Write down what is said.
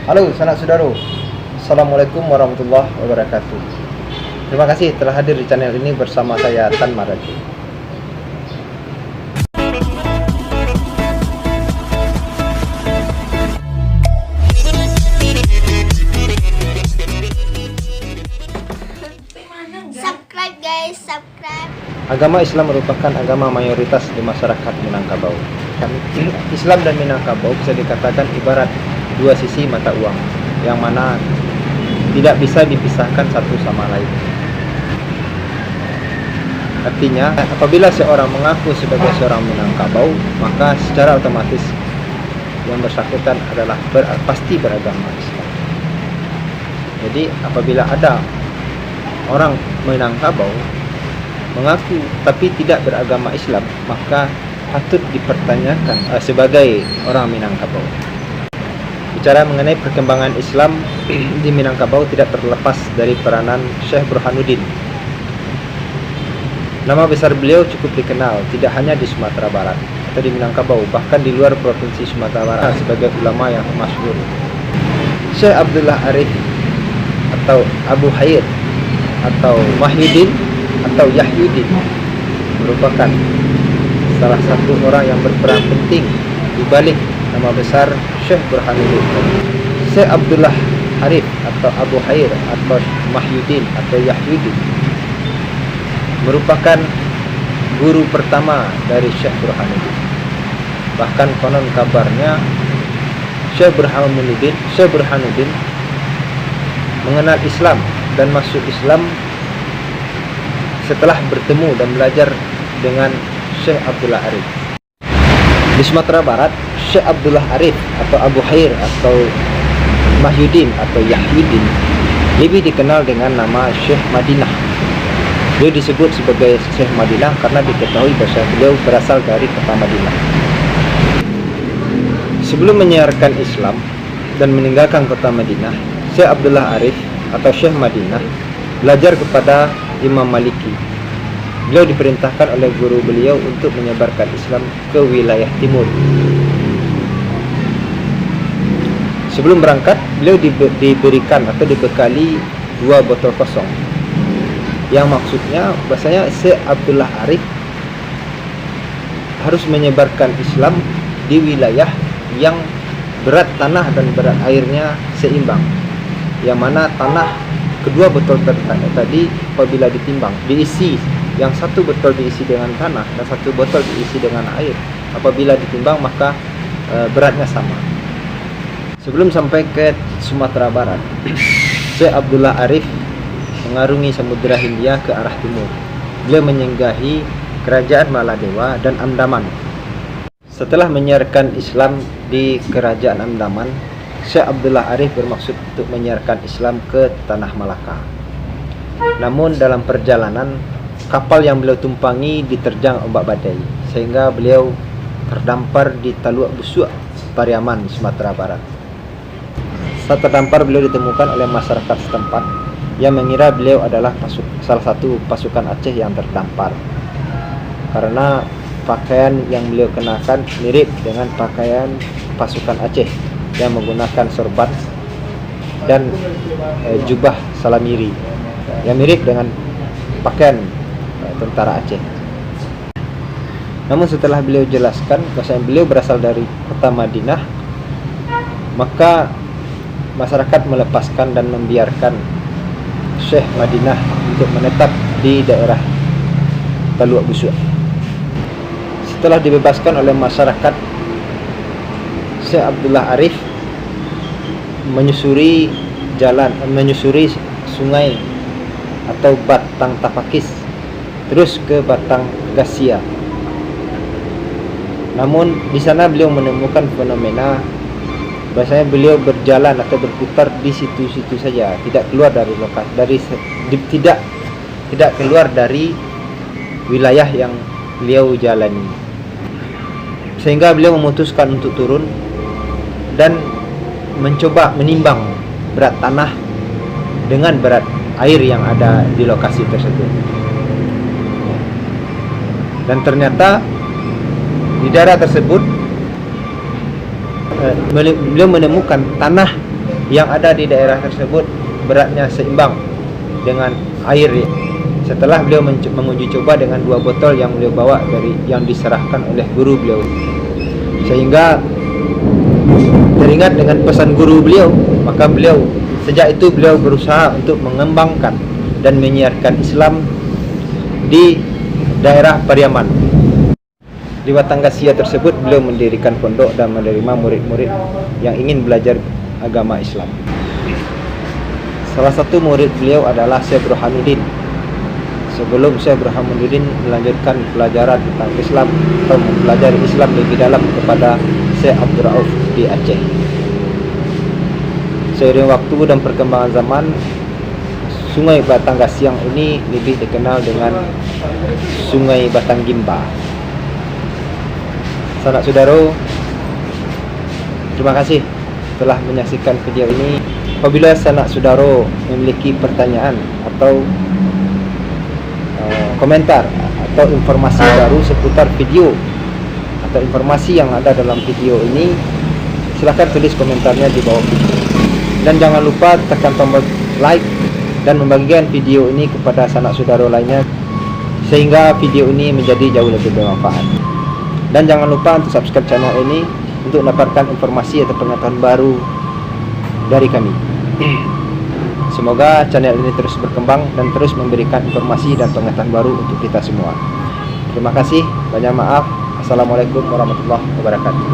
Halo sanak saudara, Assalamualaikum warahmatullahi wabarakatuh. Terima kasih telah hadir di channel ini bersama saya Tan Maradi. Subscribe guys, subscribe. Agama Islam merupakan agama mayoritas di masyarakat Minangkabau. Islam dan Minangkabau bisa dikatakan ibarat dua sisi mata uang, yang mana tidak bisa dipisahkan satu sama lain. Artinya, apabila seorang mengaku sebagai seorang Minangkabau, maka secara otomatis yang bersangkutan adalah pasti beragama Islam. Jadi, apabila ada orang Minangkabau mengaku tapi tidak beragama Islam, maka patut dipertanyakan sebagai orang Minangkabau. Bicara mengenai perkembangan Islam di Minangkabau tidak terlepas dari peranan Syekh Burhanuddin. Nama besar beliau cukup dikenal tidak hanya di Sumatera Barat atau di Minangkabau, bahkan di luar provinsi Sumatera Barat sebagai ulama yang masyhur. Syekh Abdullah Arif atau Abu Khair atau Mahyudin atau Yahyudin merupakan salah satu orang yang berperan penting di balik nama besar Syekh Burhanuddin. Syekh Abdullah Arif atau Abu Khair atau Mahyudin atau Yahyudin merupakan guru pertama dari Syekh Burhanuddin. Bahkan konon kabarnya Syekh Burhanuddin mengenal Islam dan masuk Islam setelah bertemu dan belajar dengan Syekh Abdullah Arif. Di Sumatera Barat, Syekh Abdullah Arif atau Abu Khair atau Mahyudin atau Yahyudin lebih dikenal dengan nama Syekh Madinah. Beliau disebut sebagai Syekh Madinah karena diketahui bahwa beliau berasal dari kota Madinah. Sebelum menyiarkan Islam dan meninggalkan kota Madinah, Syekh Abdullah Arif atau Syekh Madinah belajar kepada Imam Maliki. Beliau diperintahkan oleh guru beliau untuk menyebarkan Islam ke wilayah timur. Sebelum berangkat, beliau diberikan atau dibekali 2 botol kosong. Yang maksudnya bahasanya Syekh Abdullah Arif harus menyebarkan Islam di wilayah yang berat tanah dan berat airnya seimbang. Yang mana tanah kedua botol tadi apabila ditimbang diisi, yang satu botol diisi dengan tanah dan satu botol diisi dengan air, apabila ditimbang maka beratnya sama. Sebelum sampai ke Sumatera Barat, Syekh Abdullah Arif mengarungi Samudra Hindia ke arah timur. Beliau menyinggahi kerajaan Maladewa dan Andaman. Setelah menyiarkan Islam di kerajaan Andaman, Syekh Abdullah Arif bermaksud untuk menyiarkan Islam ke tanah Malaka. Namun dalam perjalanan, kapal yang beliau tumpangi diterjang ombak badai, sehingga beliau terdampar di Taluk Busuk, Pariaman, Sumatera Barat. Saat terdampar, beliau ditemukan oleh masyarakat setempat yang mengira beliau adalah salah satu pasukan Aceh yang terdampar, karena pakaian yang beliau kenakan mirip dengan pakaian pasukan Aceh yang menggunakan sorban dan jubah salamiri yang mirip dengan pakaian tentara Aceh. Namun setelah beliau jelaskan bahwa beliau berasal dari kota Madinah, maka masyarakat melepaskan dan membiarkan Syekh Madinah untuk menetap di daerah Taluk Busuk. Setelah dibebaskan oleh masyarakat, Syekh Abdullah Arif menyusuri sungai atau Batang Tapakis terus ke Batang Gasia. Namun di sana beliau menemukan fenomena bahasanya beliau berjalan atau berputar di situ-situ saja, tidak keluar dari lokasi, tidak keluar dari wilayah yang beliau jalani. Sehingga beliau memutuskan untuk turun dan mencoba menimbang berat tanah dengan berat air yang ada di lokasi tersebut. Dan ternyata di daerah tersebut beliau menemukan tanah yang ada di daerah tersebut beratnya seimbang dengan air. Setelah beliau menguji coba dengan 2 botol yang beliau bawa dari yang diserahkan oleh guru beliau, sehingga teringat dengan pesan guru beliau, maka beliau sejak itu beliau berusaha untuk mengembangkan dan menyiarkan Islam di daerah Pariaman. Di Watanggasia tersebut beliau mendirikan pondok dan menerima murid-murid yang ingin belajar agama Islam. Salah satu murid beliau adalah Syekh Burhanuddin. Sebelum Syekh Burhanuddin melanjutkan pelajaran tentang Islam atau mempelajari Islam lebih dalam kepada Syekh Abdul Rauf di Aceh. Seiring waktu dan perkembangan zaman, Sungai Batanggasiang ini lebih dikenal dengan Sungai Batanggimba. Sanak saudara, terima kasih telah menyaksikan video ini. Apabila sanak saudara memiliki pertanyaan atau komentar atau informasi baru seputar video atau informasi yang ada dalam video ini, silahkan tulis komentarnya di bawah video. Dan jangan lupa tekan tombol like dan membagikan video ini kepada sanak saudara lainnya, sehingga video ini menjadi jauh lebih bermanfaat. Dan jangan lupa untuk subscribe channel ini untuk mendapatkan informasi atau pengetahuan baru dari kami. Semoga channel ini terus berkembang dan terus memberikan informasi dan pengetahuan baru untuk kita semua. Terima kasih, banyak maaf. Assalamualaikum warahmatullahi wabarakatuh.